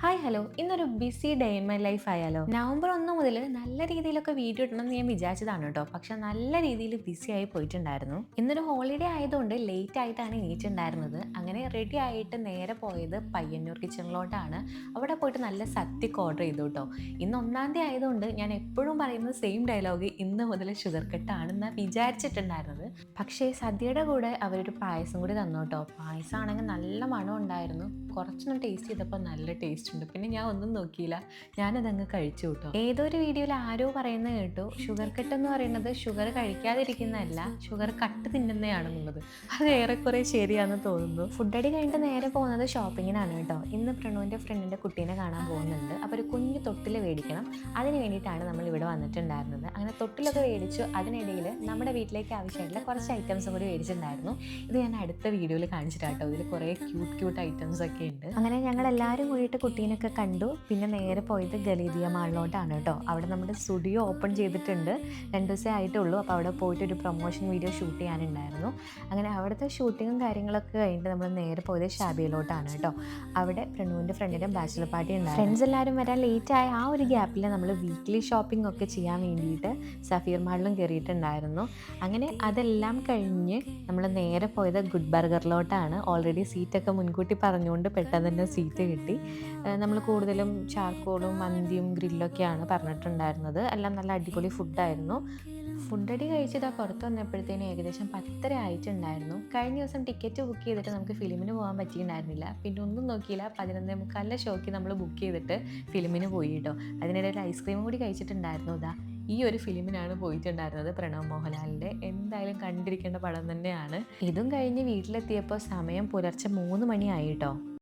Hi hello, ഇന്നൊരു BC day in my life ആയാലോ. November 1 മുതൽ നല്ല രീതിയിലൊക്കെ വീഡിയോ ഇടണമെന്ന് ഞാൻ വിചാരിച്ചതാണ് കേട്ടോ. പക്ഷെ നല്ല രീതിയിൽ ബിസി ആയി പോയിട്ടുണ്ടായിരുന്നു. ഇന്നൊരു ഹോളിഡേ ആയതുകൊണ്ട് ലേറ്റ് ആയിട്ടാണ് എണീറ്റുണ്ടായിരുന്നത്. അങ്ങനെ റെഡി ആയിട്ട് നേരെ പോയത് പയ്യന്നൂർ കിച്ചണിലോട്ടാണ്. അവിടെ പോയിട്ട് നല്ല സദ്യക്ക് ഓർഡർ ചെയ്തു കേട്ടോ. ഇന്ന് 1-ാം തീയതി ആയതുകൊണ്ട് ഞാൻ എപ്പോഴും പറയുന്നത് സെയിം ഡയലോഗ്, ഇന്ന് മുതൽ ഷുഗർ കട്ടാണെന്നാണ് വിചാരിച്ചിട്ടുണ്ടായിരുന്നത്. പക്ഷേ സദ്യയുടെ കൂടെ അവരൊരു പായസം കൂടി തന്നു കേട്ടോ. പായസം ആണെങ്കിൽ നല്ല മണം ഉണ്ടായിരുന്നു. കുറച്ചൊന്നും ടേസ്റ്റ് ചെയ്തപ്പോൾ നല്ല ടേസ്റ്റ് ഉണ്ട്. പിന്നെ ഞാൻ ഒന്നും നോക്കിയില്ല, ഞാനതങ്ങ് കഴിച്ചു കേട്ടോ. ഏതൊരു വീഡിയോയിൽ ആരോ പറയുന്നത് കേട്ടു, ഷുഗർ കട്ട് എന്ന് പറയുന്നത് ഷുഗർ കഴിക്കാതിരിക്കുന്നതല്ല, ഷുഗർ കട്ട് തിന്നുന്നതാണെന്നുള്ളത്. അത് ഏറെക്കുറെ ശരിയാണെന്ന് തോന്നുന്നു. ഫുഡ് അടി കഴിഞ്ഞിട്ട് നേരെ പോകുന്നത് ഷോപ്പിങ്ങിനാണ് കേട്ടോ. ഇന്ന് പ്രണുവിൻ്റെ ഫ്രണ്ടിൻ്റെ കുട്ടീനെ കാണാൻ പോകുന്നുണ്ട്. അപ്പോൾ ഒരു കുഞ്ഞു തൊട്ടിൽ മേടിക്കണം. അതിന് വേണ്ടിയിട്ടാണ് നമ്മൾ ഇവിടെ വന്നിട്ടുണ്ടായിരുന്നത്. അങ്ങനെ തൊട്ടിലൊക്കെ മേടിച്ചു. അതിനിടയിൽ നമ്മുടെ വീട്ടിലേക്ക് ആവശ്യമായിട്ടുള്ള കുറച്ച് ഐറ്റംസും കൂടി മേടിച്ചിട്ടുണ്ടായിരുന്നു. ഇത് ഞാൻ അടുത്ത വീഡിയോയിൽ കാണിച്ചിട്ടാട്ടോ. ഇതിൽ കുറേ ക്യൂട്ട് ഐറ്റംസ് ഒക്കെ ഉണ്ട്. അങ്ങനെ ഞങ്ങൾ എല്ലാവരും കൂടിയിട്ട് കുട്ടീനൊക്കെ കണ്ടു. പിന്നെ നേരെ പോയത് ഗലീദിയ മാളിലോട്ടാണ് കേട്ടോ. അവിടെ നമ്മുടെ സ്റ്റുഡിയോ ഓപ്പൺ ചെയ്തിട്ടുണ്ട്. 2 ദിവസമേ ആയിട്ടുള്ളൂ. അപ്പോൾ അവിടെ പോയിട്ട് ഒരു പ്രൊമോഷൻ വീഡിയോ ഷൂട്ട് ചെയ്യാനുണ്ടായിരുന്നു. അങ്ങനെ അവിടുത്തെ ഷൂട്ടിങ്ങും കാര്യങ്ങളൊക്കെ കഴിഞ്ഞിട്ട് നമ്മൾ നേരെ പോയത് ഷാബിയിലോട്ടാണ് കേട്ടോ. അവിടെ പ്രണുവിൻ്റെ ഫ്രണ്ടിൻ്റെ ബാച്ചിലർ പാർട്ടി ഉണ്ടായിരുന്നു. ഫ്രണ്ട്സ് എല്ലാവരും വരാൻ ലേറ്റായ ആ ഒരു ഗ്യാപ്പിൽ നമ്മൾ വീക്ക്ലി ഷോപ്പിംഗ് ഒക്കെ ചെയ്യാൻ വേണ്ടിയിട്ട് സഫീർ മാളിലും കയറിയിട്ടുണ്ടായിരുന്നു. അങ്ങനെ അതെല്ലാം കഴിഞ്ഞ് നമ്മൾ നേരെ പോയത് ഗുഡ് ബർഗറിലോട്ടാണ്. ഓൾറെഡി സീറ്റൊക്കെ മുൻകൂട്ടി പറഞ്ഞുകൊണ്ട് പെട്ടെന്ന് തന്നെ സീറ്റ് കിട്ടി. നമ്മൾ കൂടുതലും ചാർക്കോളും മന്തിയും ഗ്രില്ലൊക്കെയാണ് പറഞ്ഞിട്ടുണ്ടായിരുന്നത്. എല്ലാം നല്ല അടിപൊളി ഫുഡായിരുന്നു. ഫുഡടി കഴിച്ചിട്ട് പുറത്ത് വന്നപ്പോഴത്തേനും ഏകദേശം 10:30 ആയിട്ടുണ്ടായിരുന്നു. കഴിഞ്ഞ ദിവസം ടിക്കറ്റ് ബുക്ക് ചെയ്തിട്ട് നമുക്ക് ഫിലിമിന് പോകാൻ പറ്റിയിട്ടുണ്ടായിരുന്നില്ല. പിന്നെ ഒന്നും നോക്കിയില്ല, 11:45 ഷോയ്ക്ക് നമ്മൾ ബുക്ക് ചെയ്തിട്ട് ഫിലിമിന് പോയി കേട്ടോ. അതിനിടയിൽ ഐസ്ക്രീമും കൂടി കഴിച്ചിട്ടുണ്ടായിരുന്നു. ഇതാ ഈ ഒരു ഫിലിമിനാണ് പോയിട്ടുണ്ടായിരുന്നത്, പ്രണവ് മോഹൻലാലിൻ്റെ. എന്തായാലും കണ്ടിരിക്കേണ്ട പടം തന്നെയാണ്. ഇതും കഴിഞ്ഞ് വീട്ടിലെത്തിയപ്പോൾ സമയം പുലർച്ചെ 3 മണിയായി കേട്ടോ.